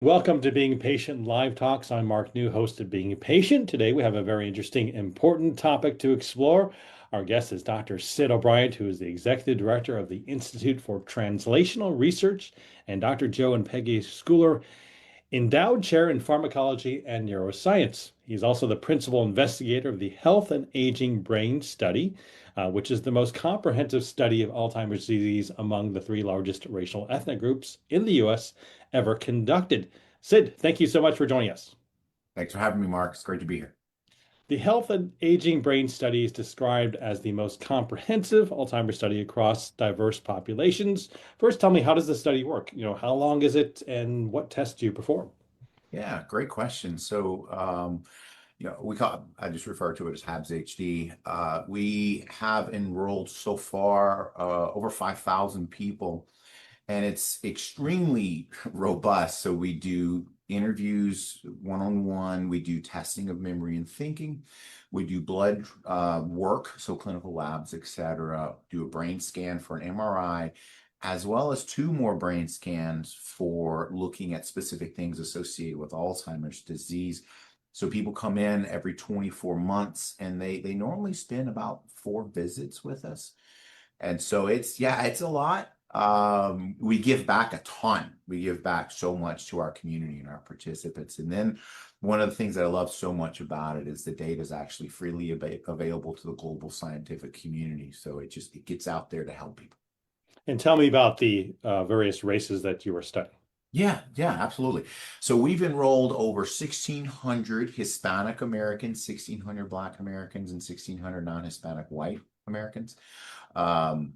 Welcome to Being Patient Live Talks. I'm Mark New, host of Being Patient. Today we have a very interesting, important topic to explore. Our guest is Dr. Sid O'Bryant, who is the Executive Director of the Institute for Translational Research, and Dr. Joe and Peggy Schooler, Endowed Chair in Pharmacology and Neuroscience. He's also the principal investigator of the Health and Aging Brain Study, which is the most comprehensive study of Alzheimer's disease among the three largest racial ethnic groups in the U.S. ever conducted. Sid, thank you so much for joining us. Thanks for having me, Mark. It's great to be here. The Health and Aging Brain Study is described as the most comprehensive Alzheimer's study across diverse populations. First, tell me, how does the study work? How long is it and what tests do you perform? Yeah, great question. I just refer to it as HABS-HD. We have enrolled so far over 5,000 people, and it's extremely robust. So we do interviews one-on-one, we do testing of memory and thinking, we do blood work, so clinical labs, etc., do a brain scan for an MRI, as well as two more brain scans for looking at specific things associated with Alzheimer's disease. So people come in every 24 months and they normally spend about 4 visits with us. And so it's a lot. We give back a ton. We give back so much to our community and our participants. And then one of the things that I love so much about it is the data is actually freely available to the global scientific community. So it gets out there to help people. And tell me about the various races that you were studying. Yeah, absolutely. So we've enrolled over 1,600 Hispanic Americans, 1,600 Black Americans, and 1,600 non-Hispanic white Americans. Um,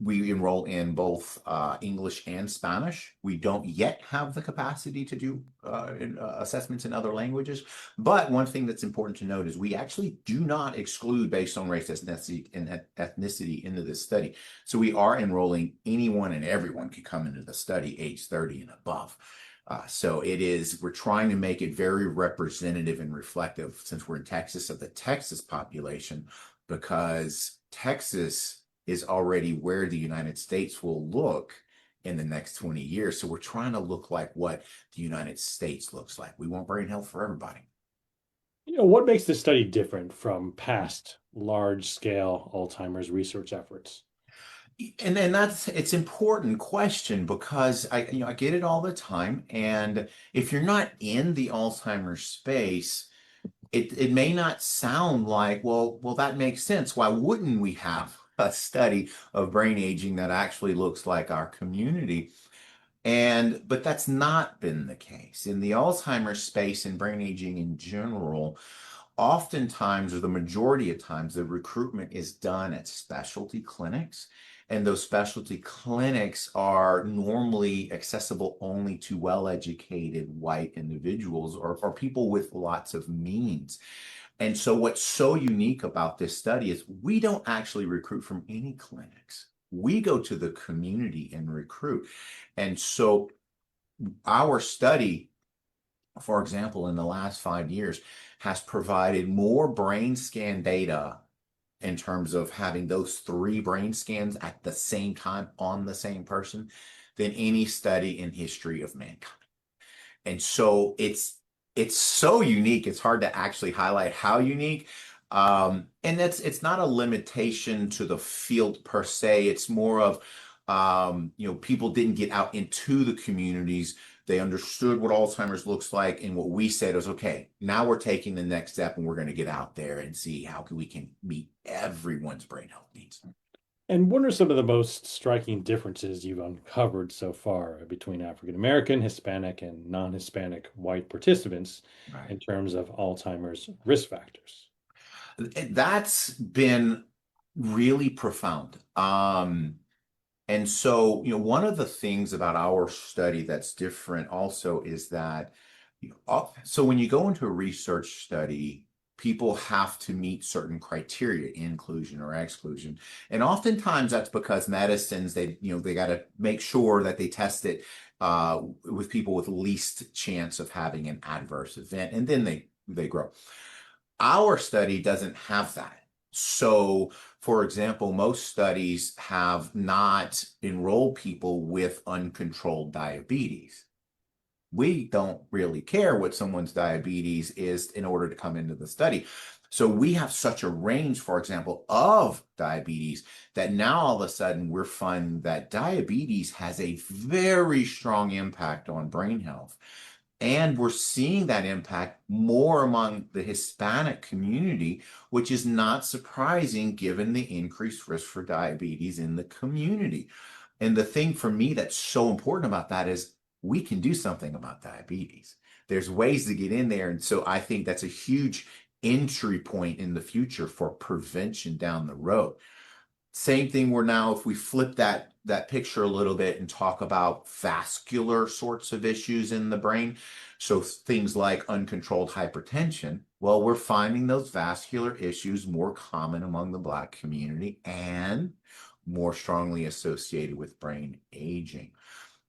we enroll in both English and Spanish. We don't yet have the capacity to do assessments in other languages. But one thing that's important to note is we actually do not exclude based on race, ethnicity, and ethnicity into this study. So we are enrolling anyone and everyone can come into the study age 30 and above. We're trying to make it very representative and reflective, since we're in Texas, of the Texas population, because Texas is already where the United States will look in the next 20 years. So we're trying to look like what the United States looks like. We want brain health for everybody. What makes this study different from past large-scale Alzheimer's research efforts? And then it's important question, because I get it all the time. And if you're not in the Alzheimer's space, it may not sound like, well, that makes sense. Why wouldn't we have a study of brain aging that actually looks like our community? But that's not been the case. In the Alzheimer's space and brain aging in general, oftentimes, or the majority of times, the recruitment is done at specialty clinics. And those specialty clinics are normally accessible only to well-educated white individuals or people with lots of means. And so what's so unique about this study is we don't actually recruit from any clinics. We go to the community and recruit. And so our study, for example, in the last 5 years, has provided more brain scan data in terms of having those 3 brain scans at the same time on the same person than any study in history of mankind. And so it's so unique. It's hard to actually highlight how unique. And it's not a limitation to the field per se. It's more of, people didn't get out into the communities. They understood what Alzheimer's looks like. And what we said was, okay, now we're taking the next step and we're going to get out there and see how we can meet everyone's brain health needs. And what are some of the most striking differences you've uncovered so far between African American, Hispanic, and non-Hispanic white participants Right. in terms of Alzheimer's risk factors? That's been really profound. And so, one of the things about our study that's different also is that, so when you go into a research study, people have to meet certain criteria, inclusion or exclusion. And oftentimes that's because medicines, they got to make sure that they test it with people with least chance of having an adverse event, and then they grow. Our study doesn't have that. So, for example, most studies have not enrolled people with uncontrolled diabetes. we don't really care what someone's diabetes is in order to come into the study. So we have such a range, for example, of diabetes that now all of a sudden we're finding that diabetes has a very strong impact on brain health. And we're seeing that impact more among the Hispanic community, which is not surprising given the increased risk for diabetes in the community. And the thing for me that's so important about that is we can do something about diabetes. There's ways to get in there. And so I think that's a huge entry point in the future for prevention down the road. Same thing where now if we flip that picture a little bit and talk about vascular sorts of issues in the brain, so things like uncontrolled hypertension, well, we're finding those vascular issues more common among the Black community and more strongly associated with brain aging.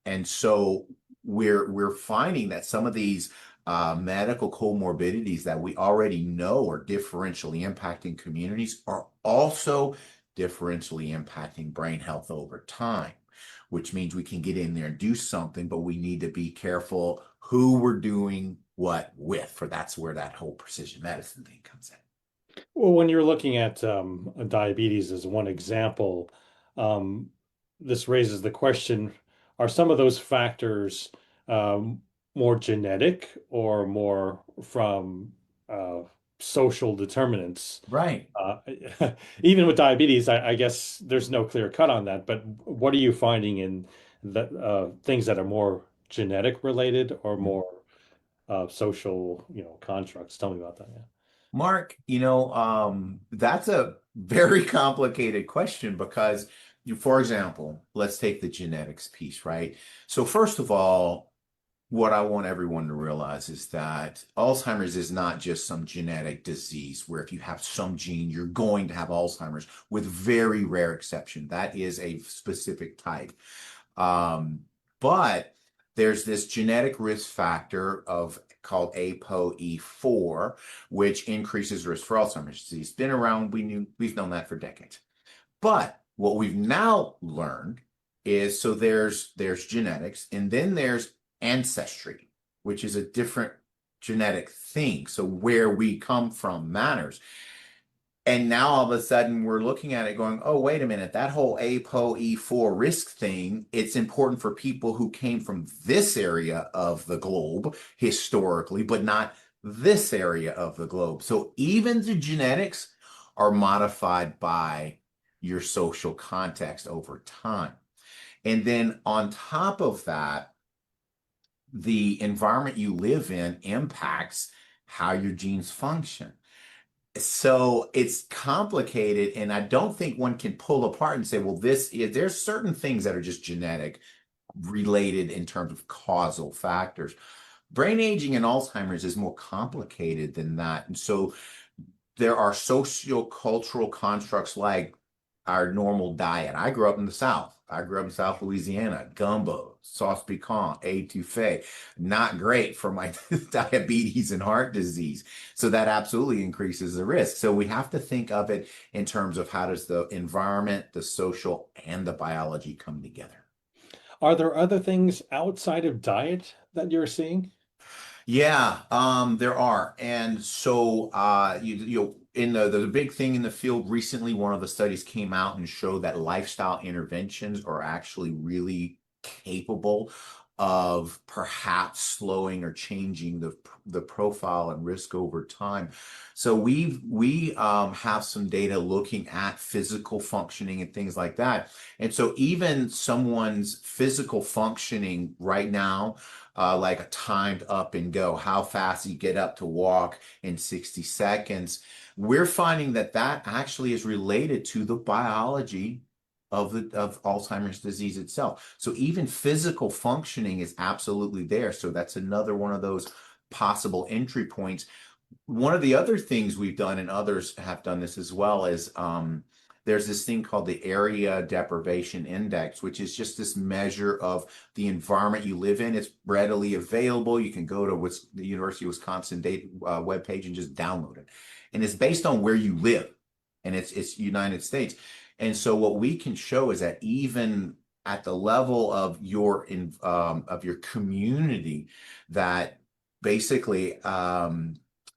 And so we're finding that some of these medical comorbidities that we already know are differentially impacting communities are also differentially impacting brain health over time, which means we can get in there and do something, but we need to be careful who we're doing what with, for that's where that whole precision medicine thing comes in. Well, when you're looking at diabetes as one example, um, this raises the question, are some of those factors um, more genetic or more from uh, social determinants? Right. Uh, Even with diabetes, I guess there's no clear cut on that, but what are you finding in the things that are more genetic related or more social, constructs? Tell me about that. Yeah. Mark, that's a very complicated question because, for example, let's take the genetics piece, right? So first of all, what I want everyone to realize is that Alzheimer's is not just some genetic disease where if you have some gene, you're going to have Alzheimer's, with very rare exception. That is a specific type. But there's this genetic risk factor of called ApoE4, which increases risk for Alzheimer's disease. It's been around, we've known that for decades. But what we've now learned is so there's genetics, and then there's ancestry, which is a different genetic thing. So where we come from matters. And now all of a sudden we're looking at it going, oh, wait a minute, that whole ApoE4 risk thing, it's important for people who came from this area of the globe historically, but not this area of the globe. So even the genetics are modified by your social context over time. And then on top of that, the environment you live in impacts how your genes function. So it's complicated, and I don't think one can pull apart and say, well, there's certain things that are just genetic related in terms of causal factors. Brain aging and Alzheimer's is more complicated than that. And so there are socio-cultural constructs like our normal diet. I grew up in the South. I grew up in South Louisiana. Gumbo, sauce piquant, etouffee. Not great for my diabetes and heart disease. So that absolutely increases the risk. So we have to think of it in terms of how does the environment, the social, and the biology come together. Are there other things outside of diet that you're seeing? Yeah, there are. And so in the big thing in the field recently, one of the studies came out and showed that lifestyle interventions are actually really capable of perhaps slowing or changing the profile and risk over time. So we have some data looking at physical functioning and things like that. And so even someone's physical functioning right now, like a timed up and go, how fast you get up to walk in 60 seconds. We're finding that actually is related to the biology of Alzheimer's disease itself. So even physical functioning is absolutely there. So that's another one of those possible entry points. One of the other things we've done, and others have done this as well, is there's this thing called the Area Deprivation Index, which is just this measure of the environment you live in. It's readily available. You can go to the University of Wisconsin webpage and just download it. And it's based on where you live, and it's United States. And so what we can show is that even at the level of your community that basically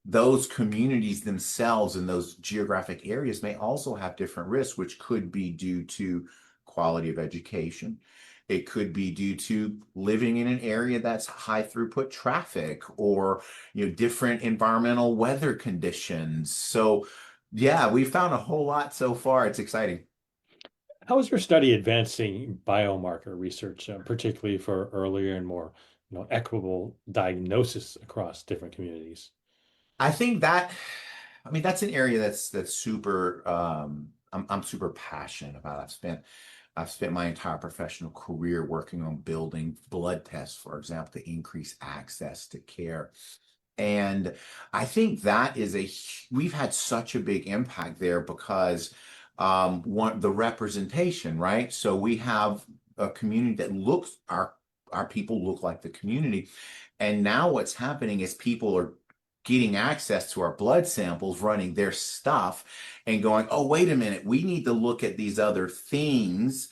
those communities themselves in those geographic areas may also have different risks, which could be due to quality of education. It could be due to living in an area that's high throughput traffic or different environmental weather conditions. So yeah, we found a whole lot so far. It's exciting. How is your study advancing biomarker research, particularly for earlier and more, equitable diagnosis across different communities? I think that, I mean, that's an area that's super, I'm super passionate about. I've spent my entire professional career working on building blood tests, for example, to increase access to care. And I think that we've had such a big impact there because the representation, right? So we have a community that our people look like the community. And now what's happening is people are getting access to our blood samples, running their stuff and going, oh, wait a minute, we need to look at these other things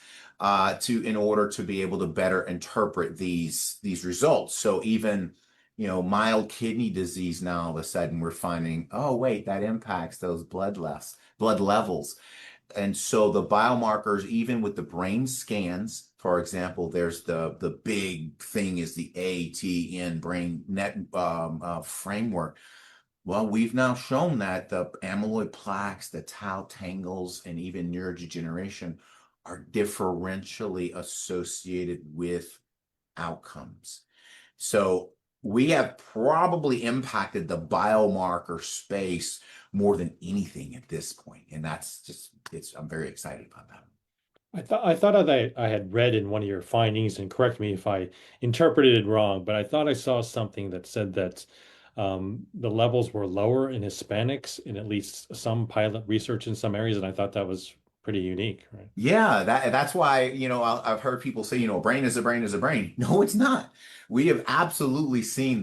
in order to be able to better interpret these results. So even mild kidney disease, now all of a sudden we're finding, oh, wait, that impacts those blood levels. And so the biomarkers, even with the brain scans, for example, there's the big thing is the ATN brain net framework. Well, we've now shown that the amyloid plaques, the tau tangles, and even neurodegeneration are differentially associated with outcomes. So we have probably impacted the biomarker space more than anything at this point. And I'm very excited about that. I thought that I had read in one of your findings, and correct me if I interpreted it wrong, but I thought I saw something that said that the levels were lower in Hispanics in at least some pilot research in some areas, and I thought that was pretty unique, right? Yeah, that's why, I've heard people say, a brain is a brain is a brain. No, it's not. We have absolutely seen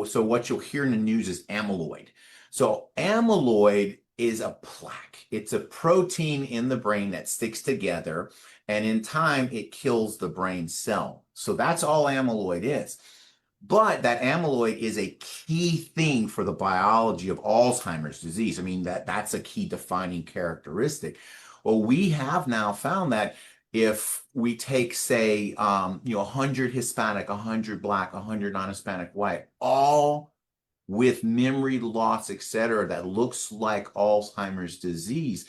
so what you'll hear in the news is amyloid. So amyloid is a plaque. It's a protein in the brain that sticks together, and in time it kills the brain cell. So that's all amyloid is. But that amyloid is a key thing for the biology of Alzheimer's disease. I mean, that's a key defining characteristic. Well, we have now found that if we take, say, 100 Hispanic, 100 Black, 100 non-Hispanic white, all with memory loss, et cetera, that looks like Alzheimer's disease,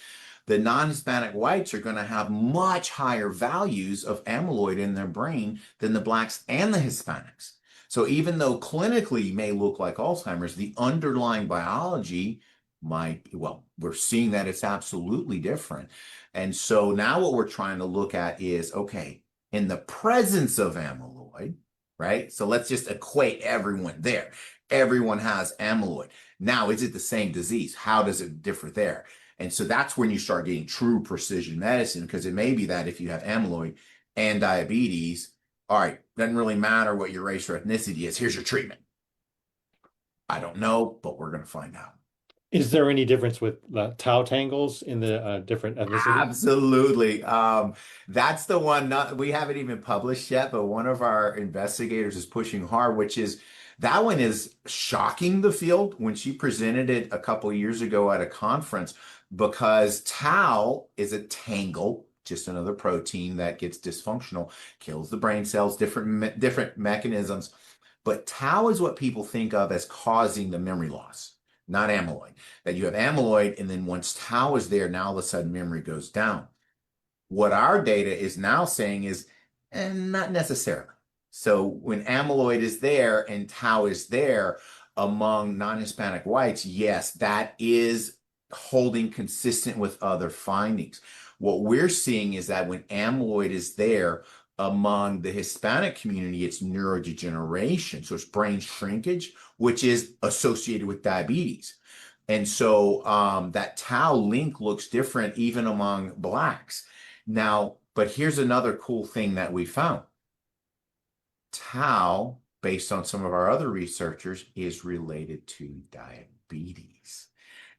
the non-Hispanic whites are going to have much higher values of amyloid in their brain than the Blacks and the Hispanics. So even though clinically may look like Alzheimer's, the underlying biology we're seeing that it's absolutely different. And so now what we're trying to look at is, okay, in the presence of amyloid, right? So let's just equate everyone there. Everyone has amyloid. Now, is it the same disease? How does it differ there? And so that's when you start getting true precision medicine, because it may be that if you have amyloid and diabetes, all right, doesn't really matter what your race or ethnicity is. Here's your treatment. I don't know, but we're going to find out. Is there any difference with tau tangles in the different ethnicities? Absolutely. That's the one we haven't even published yet, but one of our investigators is pushing hard, which is that one is shocking the field when she presented it a couple of years ago at a conference, because tau is a tangle, just another protein that gets dysfunctional, kills the brain cells, different mechanisms. But tau is what people think of as causing the memory loss, not amyloid. That you have amyloid, and then once tau is there, now all of a sudden memory goes down. What our data is now saying is, not necessarily. So when amyloid is there and tau is there among non-Hispanic whites, yes, that is holding consistent with other findings. What we're seeing is that when amyloid is there among the Hispanic community, it's neurodegeneration. So it's brain shrinkage, which is associated with diabetes. And so that tau link looks different even among Blacks. Now, but here's another cool thing that we found. Tau, based on some of our other researchers, is related to diabetes.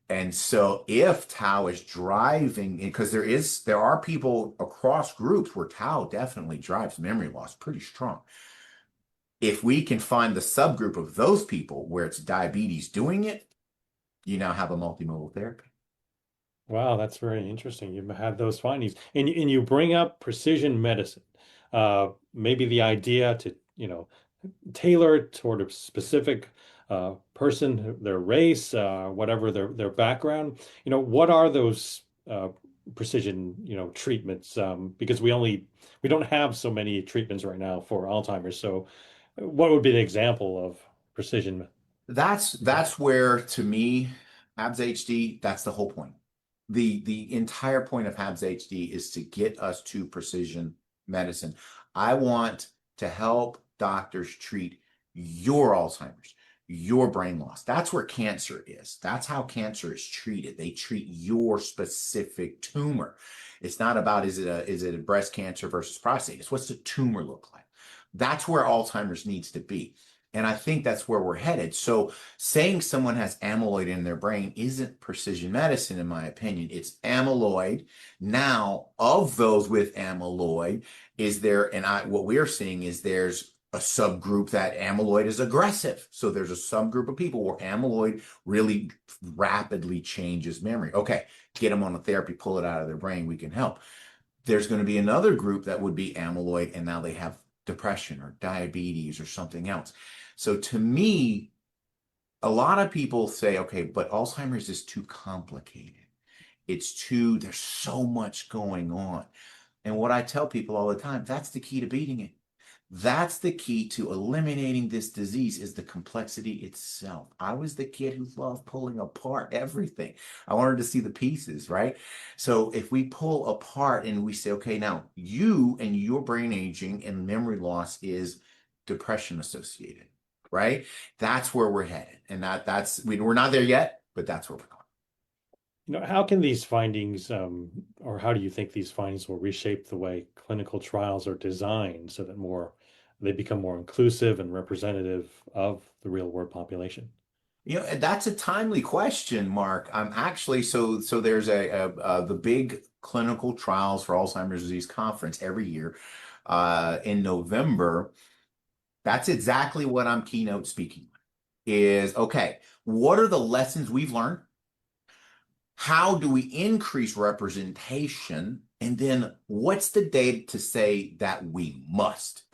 And so if tau is driving, because there are people across groups where tau definitely drives memory loss pretty strong. If we can find the subgroup of those people where it's diabetes doing it, you now have a multimodal therapy. Wow, that's very interesting. You've had those findings, and you bring up precision medicine. Maybe the idea to, tailor it toward a specific person, their race, whatever their background. What are those precision, treatments? Because we don't have so many treatments right now for Alzheimer's. So, what would be an example of precision? That's where, to me, HABS HD, that's the whole point. The entire point of HABS HD is to get us to precision medicine. I want to help doctors treat your Alzheimer's, your brain loss. That's where cancer is. That's how cancer is treated. They treat your specific tumor. It's not about is it a breast cancer versus prostate. It's what's the tumor look like. That's where Alzheimer's needs to be. And I think that's where we're headed. So saying someone has amyloid in their brain isn't precision medicine, in my opinion. It's amyloid. Now, of those with amyloid, what we're seeing is there's a subgroup that amyloid is aggressive. So there's a subgroup of people where amyloid really rapidly changes memory. Okay, get them on a therapy, pull it out of their brain, we can help. There's going to be another group that would be amyloid, and now they have depression or diabetes or something else. So to me, a lot of people say, okay, but Alzheimer's is too complicated. There's so much going on. And what I tell people all the time, that's the key to beating it. That's the key to eliminating this disease is the complexity itself. I was the kid who loved pulling apart everything. I wanted to see the pieces, right? So if we pull apart and we say, okay, now you and your brain aging and memory loss is depression associated, right? That's where we're headed. And we're not there yet, but that's where we're going. How can these findings, or how do you think these findings will reshape the way clinical trials are designed so that they become more inclusive and representative of the real world population? That's a timely question, Mark. I'm actually so there's the big clinical trials for Alzheimer's disease conference every year in November. That's exactly what I'm keynote speaking is okay, what are the lessons we've learned? How do we increase representation? And then what's the data to say that we must?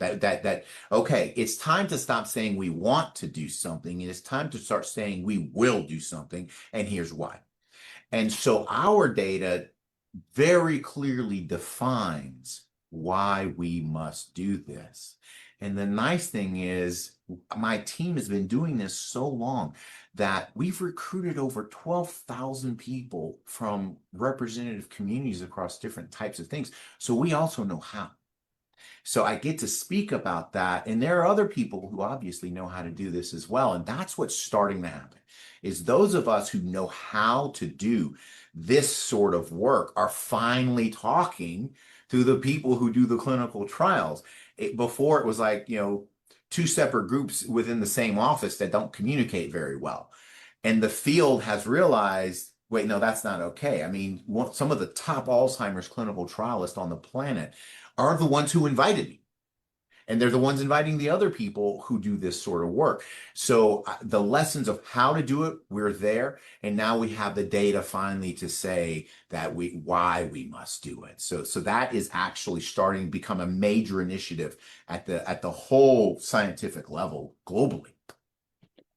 Okay, it's time to stop saying we want to do something, and it's time to start saying we will do something, and here's why. And so our data very clearly defines why we must do this. And the nice thing is, my team has been doing this so long that we've recruited over 12,000 people from representative communities across different types of things. So we also know how. So I get to speak about that. And there are other people who obviously know how to do this as well. And that's what's starting to happen is those of us who know how to do this sort of work are finally talking to the people who do the clinical trials. Before it was like, two separate groups within the same office that don't communicate very well. And the field has realized, wait, no, that's not okay. I mean, some of the top Alzheimer's clinical trialists on the planet are the ones who invited me. And they're the ones inviting the other people who do this sort of work. So the lessons of how to do it, we're there. And now we have the data finally to say that why we must do it. So that is actually starting to become a major initiative at the whole scientific level globally.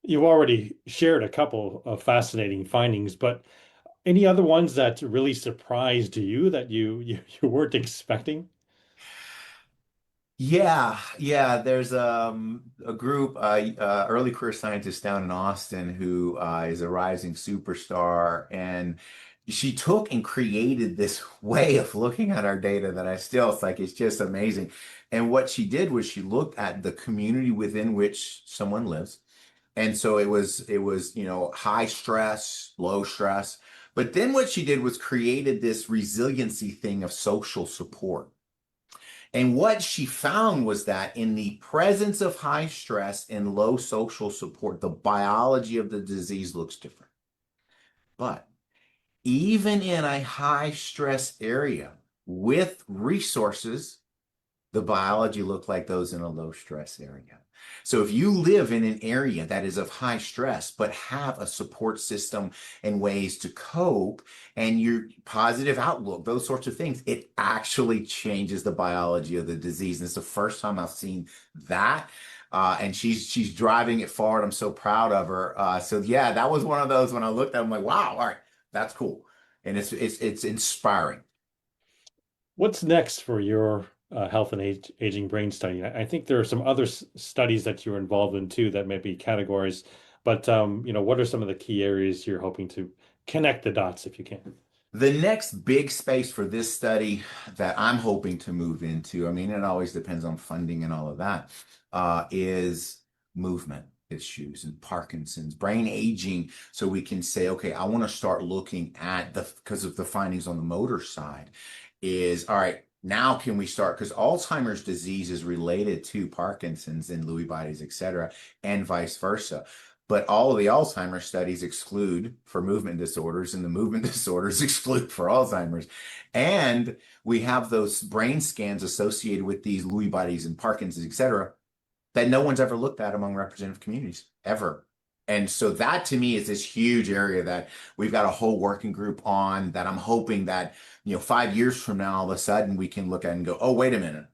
You've already shared a couple of fascinating findings, but any other ones that really surprised you that you weren't expecting? Yeah. There's a group, early career scientist down in Austin who is a rising superstar, and she took and created this way of looking at our data that it's just amazing. And what she did was she looked at the community within which someone lives, and so it was high stress, low stress. But then what she did was created this resiliency thing of social support. And what she found was that in the presence of high stress and low social support, the biology of the disease looks different. But even in a high stress area with resources, the biology look like those in a low stress area. So if you live in an area that is of high stress, but have a support system and ways to cope and your positive outlook, those sorts of things, it actually changes the biology of the disease. And it's the first time I've seen that. And she's driving it forward. I'm so proud of her. So yeah, that was one of those when I looked at it, I'm like, wow, all right, that's cool. And it's inspiring. What's next for your health and aging brain study? I think there are some other studies that you're involved in too that may be categories, but what are some of the key areas you're hoping to connect the dots if you can? The next big space for this study that I'm hoping to move into, I mean, it always depends on funding and all of that, is movement issues and Parkinson's, brain aging. So we can say, okay, I want to start looking at because of the findings on the motor side, is all right, now can we start? Because Alzheimer's disease is related to Parkinson's and Lewy bodies, et cetera, and vice versa. But all of the Alzheimer's studies exclude for movement disorders, and the movement disorders exclude for Alzheimer's. And we have those brain scans associated with these Lewy bodies and Parkinson's, et cetera, that no one's ever looked at among representative communities, ever. And so that to me is this huge area that we've got a whole working group on that I'm hoping that, 5 years from now, all of a sudden we can look at and go, oh, wait a minute.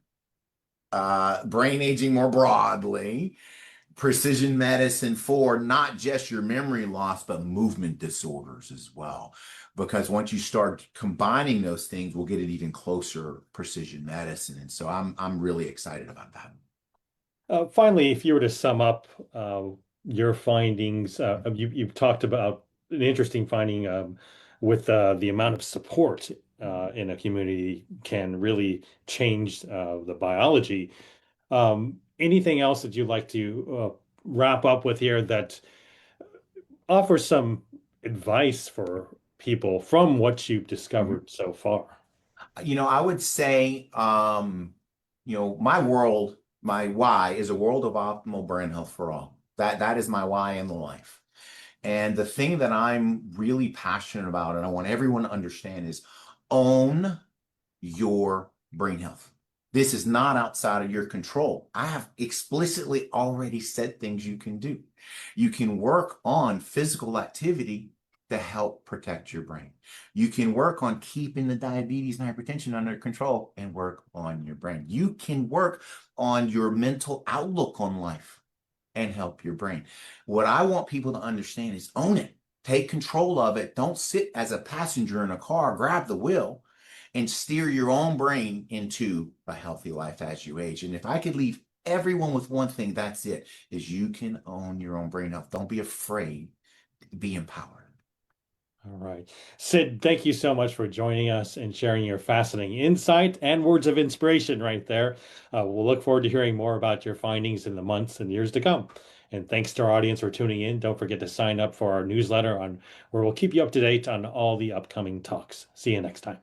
Brain aging more broadly, precision medicine for not just your memory loss, but movement disorders as well. Because once you start combining those things, we'll get it even closer precision medicine. And so I'm really excited about that. Finally, if you were to sum up your findings, you've talked about an interesting finding with the amount of support in a community can really change the biology. Anything else that you'd like to wrap up with here that offers some advice for people from what you've Mhm. discovered so far? I would say, my world, my why is a world of optimal brain health for all. That is my why in the life. And the thing that I'm really passionate about, and I want everyone to understand, is own your brain health. This is not outside of your control. I have explicitly already said things you can do. You can work on physical activity to help protect your brain. You can work on keeping the diabetes and hypertension under control and work on your brain. You can work on your mental outlook on life and help your brain. What I want people to understand is own it. Take control of it. Don't sit as a passenger in a car, grab the wheel and steer your own brain into a healthy life as you age. And if I could leave everyone with one thing, that's it, is you can own your own brain health. Don't be afraid. Be empowered. All right. Sid, thank you so much for joining us and sharing your fascinating insight and words of inspiration right there. We'll look forward to hearing more about your findings in the months and years to come. And thanks to our audience for tuning in. Don't forget to sign up for our newsletter on where we'll keep you up to date on all the upcoming talks. See you next time.